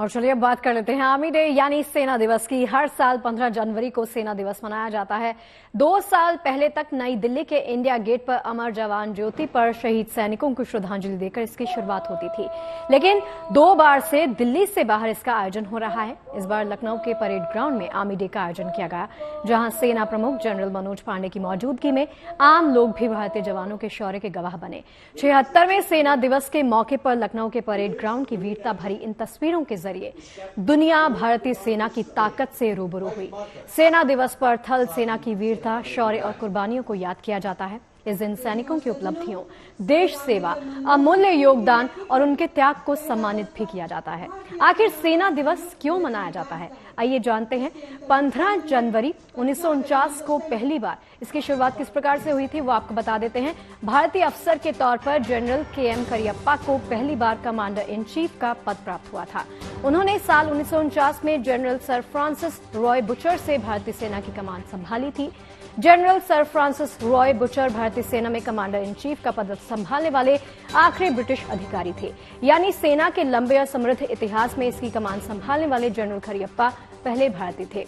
और चलिए अब बात कर लेते हैं आर्मी डे यानी सेना दिवस की। हर साल 15 जनवरी को सेना दिवस मनाया जाता है। 2 साल पहले तक नई दिल्ली के इंडिया गेट पर अमर जवान ज्योति पर शहीद सैनिकों को श्रद्धांजलि देकर इसकी शुरुआत होती थी, लेकिन 2 बार से दिल्ली से बाहर इसका आयोजन हो रहा है। इस बार लखनऊ के परेड ग्राउंड में आर्मी डे का आयोजन किया गया, जहां सेना प्रमुख जनरल मनोज पांडे की मौजूदगी में आम लोग भी भारतीय जवानों के शौर्य के गवाह बने। 76वें सेना दिवस के मौके पर लखनऊ के परेड ग्राउंड की वीरता भरी इन तस्वीरों के जरिए दुनिया भारतीय सेना की ताकत से रूबरू हुई। सेना दिवस पर थल सेना की वीरता, शौर्य और कुर्बानियों को याद किया जाता है। इस दिन सैनिकों की उपलब्धियों, देश सेवा, अमूल्य योगदान और उनके त्याग को सम्मानित भी किया जाता है। आखिर सेना दिवस क्यों मनाया जाता है, आइए जानते हैं। 15 जनवरी 1949 को पहली बार इसकी शुरुआत किस प्रकार से हुई थी वो आपको बता देते हैं। भारतीय अफसर के तौर पर जनरल KM करियप्पा को पहली बार कमांडर इन चीफ का पद प्राप्त हुआ था। उन्होंने साल 1949 में general sir Francis Roy butcher से भारतीय सेना की कमान संभाली थी। General sir Francis Roy butcher भारतीय सेना में कमांडर इन चीफ का पद संभालने वाले आखिरी ब्रिटिश अधिकारी थे, यानी सेना के लंबे और समृद्ध इतिहास में इसकी कमान संभालने वाले जनरल करियप्पा पहले भारतीय थे।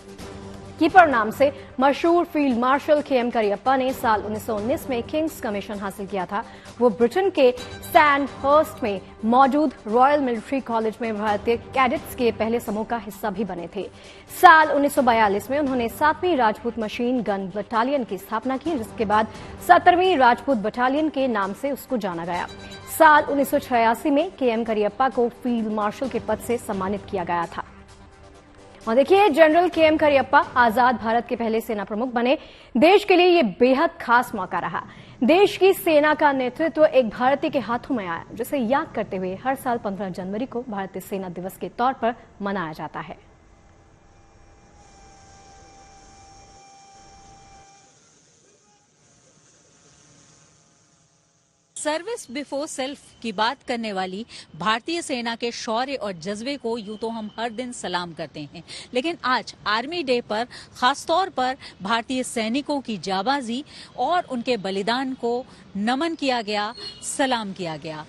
कीपर नाम से मशहूर फील्ड मार्शल KM करियप्पा ने साल 1919 में किंग्स कमीशन हासिल किया था। वो ब्रिटेन के सैंडहर्स्ट में मौजूद रॉयल मिलिट्री कॉलेज में भारतीय कैडेट्स के पहले समूह का हिस्सा भी बने थे। साल 1942 में उन्होंने 7वीं राजपूत मशीन गन बटालियन की स्थापना की, जिसके बाद 17वीं राजपूत बटालियन के नाम से उसको जाना गया। साल 1986 में KM करियप्पा को फील्ड मार्शल के पद से सम्मानित किया गया था। और देखिए, जनरल KM करियप्पा आजाद भारत के पहले सेना प्रमुख बने। देश के लिए ये बेहद खास मौका रहा। देश की सेना का नेतृत्व एक भारतीय के हाथों में आया, जिसे याद करते हुए हर साल 15 जनवरी को भारतीय सेना दिवस के तौर पर मनाया जाता है। सर्विस बिफोर सेल्फ की बात करने वाली भारतीय सेना के शौर्य और जज्बे को यूं तो हम हर दिन सलाम करते हैं, लेकिन आज आर्मी डे पर खासतौर पर भारतीय सैनिकों की जाबाजी और उनके बलिदान को नमन किया गया, सलाम किया गया।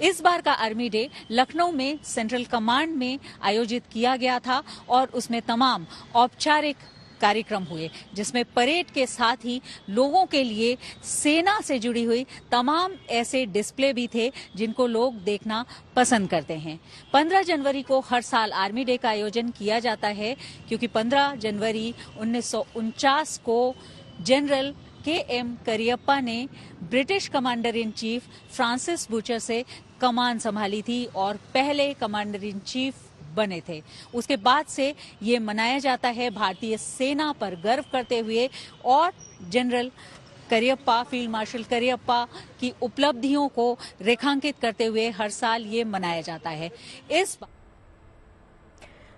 इस बार का आर्मी डे लखनऊ में सेंट्रल कमांड में आयोजित किया गया था और उसमें तमाम औपचारिक कार्यक्रम हुए, जिसमें परेड के साथ ही लोगों के लिए सेना से जुड़ी हुई तमाम ऐसे डिस्प्ले भी थे जिनको लोग देखना पसंद करते हैं। 15 जनवरी को हर साल आर्मी डे का आयोजन किया जाता है, क्योंकि 15 जनवरी 1949 को जनरल KM करियप्पा ने British commander in chief Francis butcher से कमान संभाली थी और पहले कमांडर इन चीफ बने थे। उसके बाद से ये मनाया जाता है भारतीय सेना पर गर्व करते हुए, और general Cariappa, field marshal Cariappa की उपलब्धियों को रेखांकित करते हुए हर साल ये मनाया जाता है। इस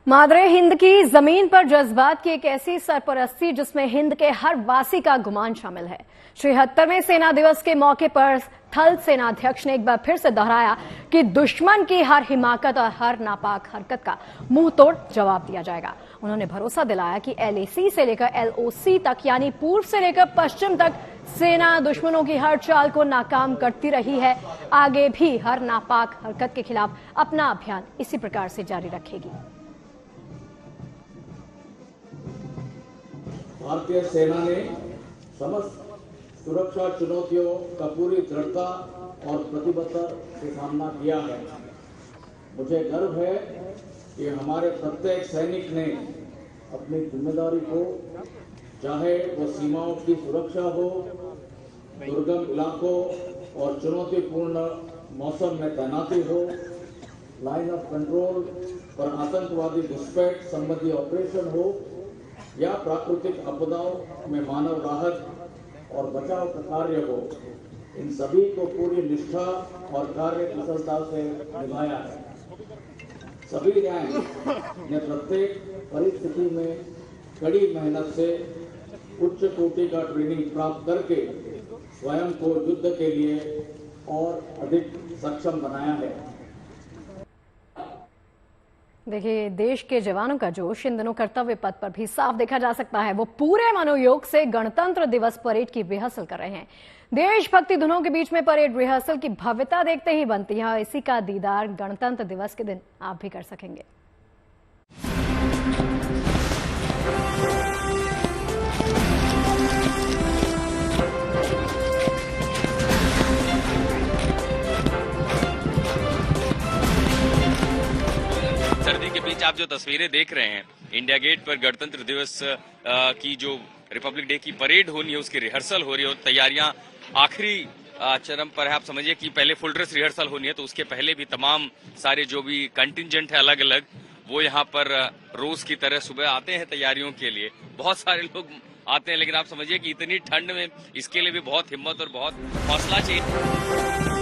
मादरे हिंद की जमीन पर जज्बात की एक ऐसी सरपरस्ती जिसमें हिंद के हर वासी का गुमान शामिल है। 76वें सेना दिवस के मौके पर थल सेनाध्यक्ष ने एक बार फिर से दोहराया कि दुश्मन की हर हिमाकत और हर नापाक हरकत का मुंह तोड़ जवाब दिया जाएगा। उन्होंने भरोसा दिलाया कि LAC से लेकर LOC तक, यानी पूर्व से लेकर पश्चिम तक, सेना दुश्मनों की हर चाल को नाकाम करती रही है। आगे भी हर नापाक हरकत के खिलाफ अपना अभियान इसी प्रकार से जारी रखेगी। भारतीय सेना ने समस्त सुरक्षा चुनौतियों का पूरी दृढ़ता और प्रतिबद्धता से सामना किया है। मुझे गर्व है कि हमारे प्रत्येक सैनिक ने अपनी जिम्मेदारी को, चाहे वो सीमाओं की सुरक्षा हो, दुर्गम इलाकों और चुनौतीपूर्ण मौसम में तैनाती हो, लाइन ऑफ कंट्रोल पर आतंकवादी घुसपैठ संबंधी ऑपरेशन हो, या प्राकृतिक आपदाओं में मानव राहत और बचाव का कार्य हो, इन सभी को पूरी निष्ठा और कार्य कुशलता से निभाया है। सभी रैंक ने प्रत्येक परिस्थिति में कड़ी मेहनत से उच्च कोटि का ट्रेनिंग प्राप्त करके स्वयं को युद्ध के लिए और अधिक सक्षम बनाया है। देखिए, देश के जवानों का जोश इन दिनों कर्तव्य पथ पर भी साफ देखा जा सकता है। वो पूरे मनोयोग से गणतंत्र दिवस परेड की रिहर्सल कर रहे हैं। देशभक्ति धुनों के बीच में परेड रिहर्सल की भव्यता देखते ही बनती है। इसी का दीदार गणतंत्र दिवस के दिन आप भी कर सकेंगे। सर्दी के बीच आप जो तस्वीरें देख रहे हैं, इंडिया गेट पर गणतंत्र दिवस की जो रिपब्लिक डे की परेड होनी है उसकी रिहर्सल हो रही है और तैयारियां आखिरी चरम पर है। आप समझिए कि पहले फुल ड्रेस रिहर्सल होनी है तो उसके पहले भी तमाम सारे जो भी कंटिंजेंट है अलग अलग वो यहाँ पर रोज की तरह सुबह आते हैं तैयारियों के लिए। बहुत सारे लोग आते हैं लेकिन आप समझिए कि इतनी ठंड में इसके लिए भी बहुत हिम्मत और बहुत हौसला चाहिए।